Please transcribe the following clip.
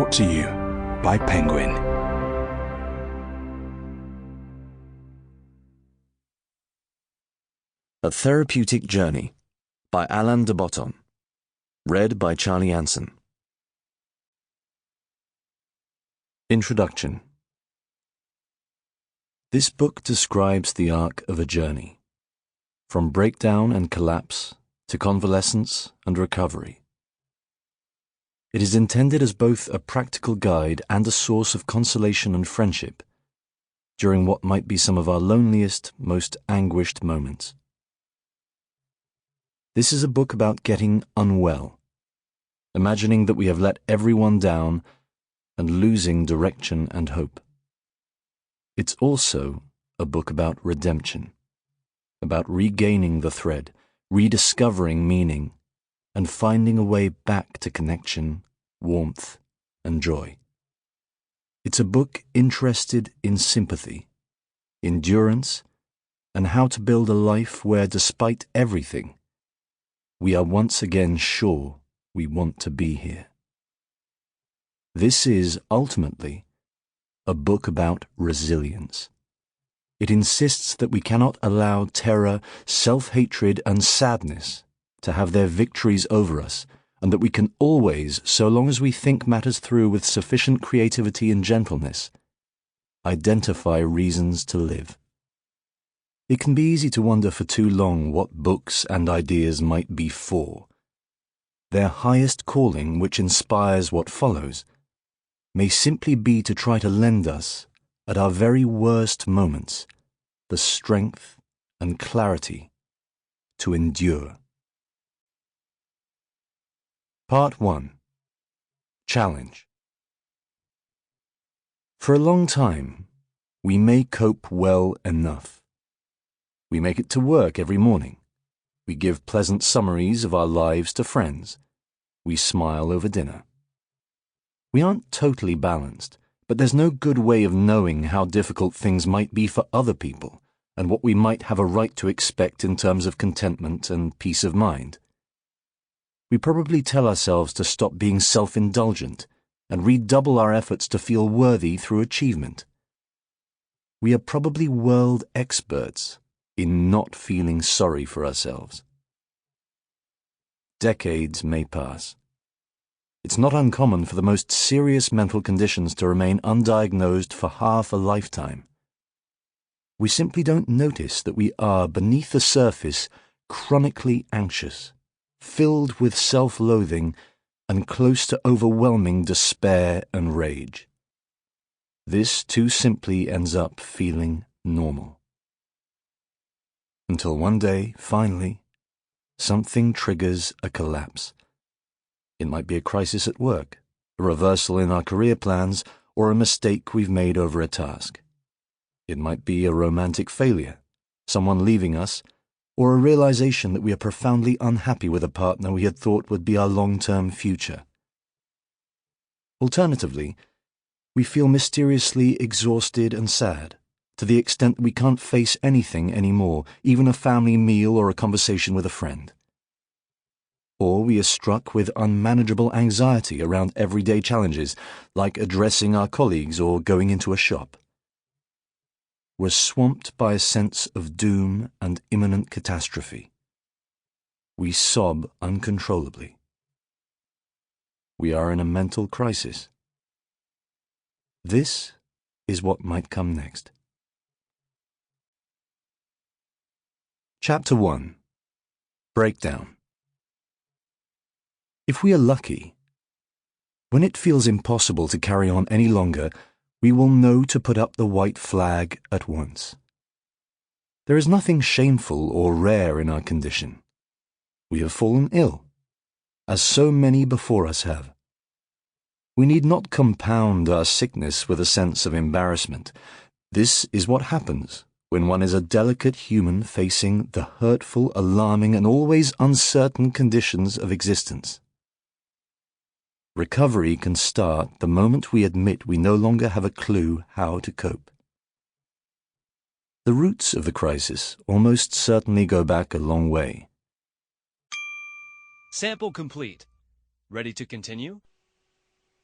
Brought to you by Penguin. A Therapeutic Journey by Alain de Botton. Read by Charlie Anson. Introduction. This book describes the arc of a journey, from breakdown and collapse to convalescence and recovery. It is intended as both a practical guide and a source of consolation and friendship during what might be some of our loneliest, most anguished moments. This is a book about getting unwell, imagining that we have let everyone down and losing direction and hope. It's also a book about redemption, about regaining the thread, rediscovering meaning, and finding a way back to connection, warmth, and joy. It's a book interested in sympathy, endurance, and how to build a life where, despite everything, we are once again sure we want to be here. This is, ultimately, a book about resilience. It insists that we cannot allow terror, self-hatred, and sadness to have their victories over us, and that we can always, so long as we think matters through with sufficient creativity and gentleness, identify reasons to live. It can be easy to wonder for too long what books and ideas might be for. Their highest calling, which inspires what follows, may simply be to try to lend us, at our very worst moments, the strength and clarity to endure. Part 1. Challenge. For a long time, we may cope well enough. We make it to work every morning. We give pleasant summaries of our lives to friends. We smile over dinner. We aren't totally balanced, but there's no good way of knowing how difficult things might be for other people and what we might have a right to expect in terms of contentment and peace of mind. We probably tell ourselves to stop being self-indulgent and redouble our efforts to feel worthy through achievement. We are probably world experts in not feeling sorry for ourselves. Decades may pass. It's not uncommon for the most serious mental conditions to remain undiagnosed for half a lifetime. We simply don't notice that we are, beneath the surface, chronically anxious, filled with self-loathing, and close to overwhelming despair and rage. This too simply ends up feeling normal. Until one day, finally, something triggers a collapse. It might be a crisis at work, a reversal in our career plans, or a mistake we've made over a task. It might be a romantic failure, someone leaving us, or a realization that we are profoundly unhappy with a partner we had thought would be our long-term future. Alternatively, we feel mysteriously exhausted and sad, to the extent that we can't face anything anymore, even a family meal or a conversation with a friend. Or we are struck with unmanageable anxiety around everyday challenges, like addressing our colleagues or going into a shop. We're swamped by a sense of doom and imminent catastrophe. We sob uncontrollably. We are in a mental crisis. This is what might come next. Chapter 1. Breakdown. If we are lucky, when it feels impossible to carry on any longer, we will know to put up the white flag at once. There is nothing shameful or rare in our condition. We have fallen ill, as so many before us have. We need not compound our sickness with a sense of embarrassment. This is what happens when one is a delicate human facing the hurtful, alarming, and always uncertain conditions of existence. Recovery can start the moment we admit we no longer have a clue how to cope. The roots of the crisis almost certainly go back a long way. Sample complete. Ready to continue?